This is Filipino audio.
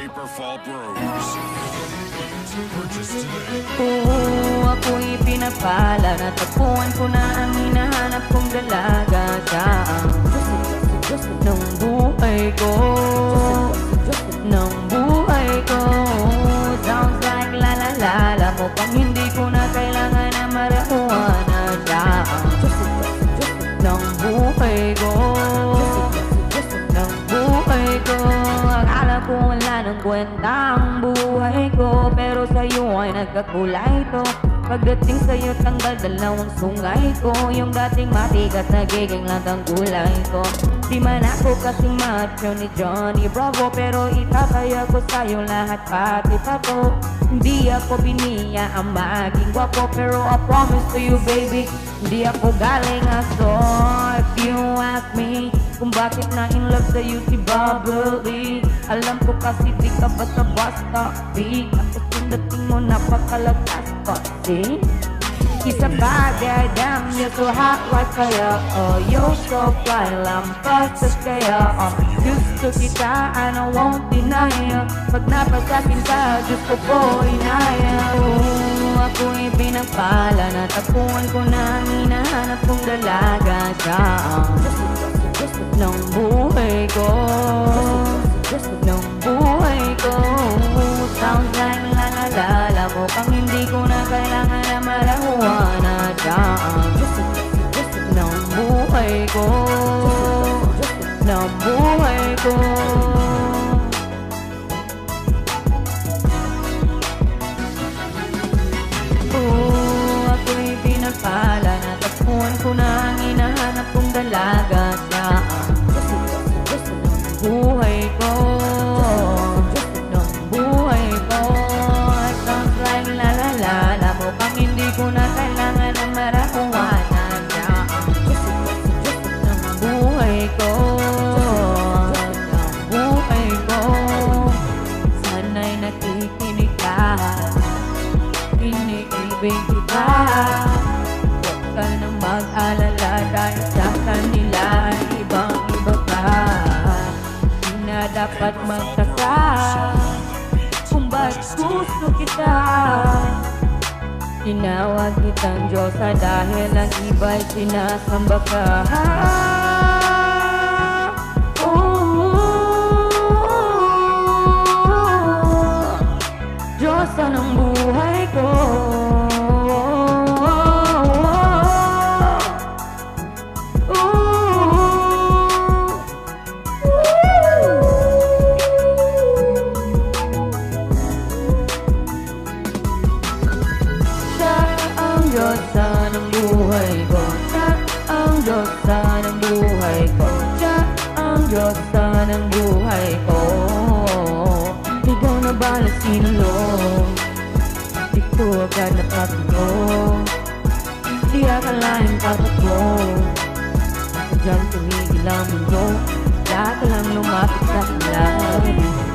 Paper Fall Bros. Purchase today. Oo, ako'y pinapala. Natagpuan ko na ang hinahanap kong dalaga. Siya ang ng buhay ko, ng buhay ko. Sounds like la-la-la-la mo pang hindi ko na kailangan na marijuana. Siya ang ng buhay ko, ng buhay ko. Akala ko wala ng kwenta ang buhay ko, pero sa'yo ay nagkakulay to. Pagdating sa'yo tanggal dalawang sungay ko. Yung dating matigas nagiging lang ang gulay ko. Di man ako kasing macho ni Johnny Bravo, pero itataya ko sa'yo lahat pati pa to. Hindi ako biniya ang maging gwapo, pero I promise to you baby, hindi ako galing aso. If you ask me kung bakit na in love sa'yo si Bubbly, alam ko kasi di ka basta-basta di. Tapos yung dating mo napakalakas pa di. Isa bagay, damn, you're so hot like fire. Oh, you're so fly, lampas kaya. Gusto kita, and I won't deny ya. Pag napasakin ka, Diyos ko po inaya. Oh, ako'y pinagpala. Natagpuan ko na ang hinahanap kong dalaga. Siya ng buhay ko, ng buhay ko. Sounds like la-la-la-la mo pang hindi ko na kailangan na marijuana. Siya ng buhay ko, ng buhay ko. Oh, ako'y pinagpala. Natagpuan ko na ang hinahanap kong dalaga. Siya ng buhay ko, ng buhay ko. Sounds like la-la-la-la mo pang hindi ko na kailangan ng marijuana. Siya ng buhay ko, ng buhay ko. Sana'y nakikinig ka, iniibig kita. Huwag ka nang mag-alala dahil sa kanila ibang-iba ka. Di na dapat magtaka kung ba't gusto kita. Tinawag kitang Diyosa dahil ang iba'y sinasamba ka. Diyosa ng buhay ko. Diyosa ng buhay ko, siya ang Diyosa ng buhay ko, siya ang Diyosa ng buhay ko. Ikaw na bala sinulong, di ko agad napatulong. Di akalain patakbo, sadyang tumigil ang mundo. Lahat lang lumapit sa kanila.